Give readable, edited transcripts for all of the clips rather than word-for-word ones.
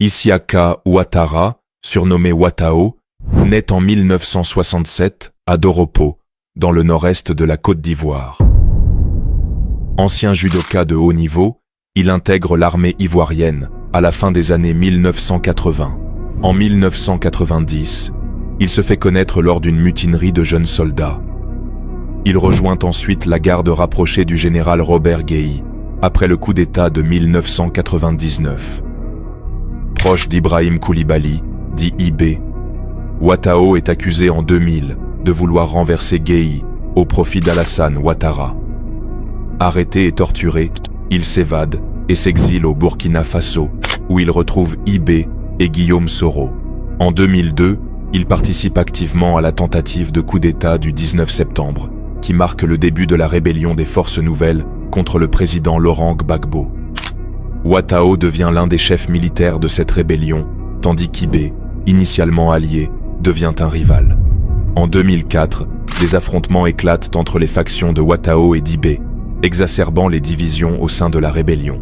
Isiaka Ouattara, surnommé Ouattao, naît en 1967 à Doropo, dans le nord-est de la Côte d'Ivoire. Ancien judoka de haut niveau, il intègre l'armée ivoirienne à la fin des années 1980. En 1990, il se fait connaître lors d'une mutinerie de jeunes soldats. Il rejoint ensuite la garde rapprochée du général Robert Guéhi, après le coup d'État de 1999. Proche d'Ibrahim Koulibaly, dit IB, Ouattao est accusé en 2000 de vouloir renverser Guéhi au profit d'Alassane Ouattara. Arrêté et torturé, il s'évade et s'exile au Burkina Faso, où il retrouve IB et Guillaume Soro. En 2002, il participe activement à la tentative de coup d'État du 19 septembre, qui marque le début de la rébellion des forces nouvelles contre le président Laurent Gbagbo. Ouattao devient l'un des chefs militaires de cette rébellion, tandis qu'IB, initialement allié, devient un rival. En 2004, des affrontements éclatent entre les factions de Ouattao et d'IB, exacerbant les divisions au sein de la rébellion.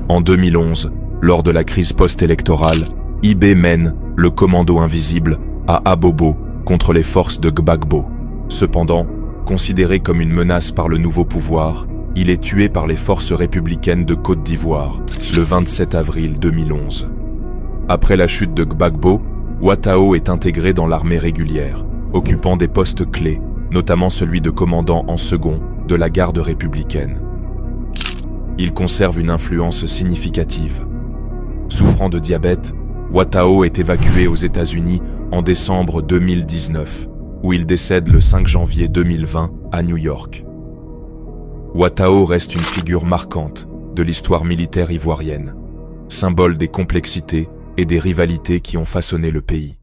En 2011, lors de la crise post-électorale, IB mène le commando invisible à Abobo contre les forces de Gbagbo. Cependant, considéré comme une menace par le nouveau pouvoir, il est tué par les forces républicaines de Côte d'Ivoire le 27 avril 2011. Après la chute de Gbagbo, Ouattao est intégré dans l'armée régulière, occupant des postes clés, notamment celui de commandant en second de la garde républicaine. Il conserve une influence significative. Souffrant de diabète, Ouattao est évacué aux États-Unis en décembre 2019, où il décède le 5 janvier 2020 à New York. Ouattao reste une figure marquante de l'histoire militaire ivoirienne, symbole des complexités et des rivalités qui ont façonné le pays.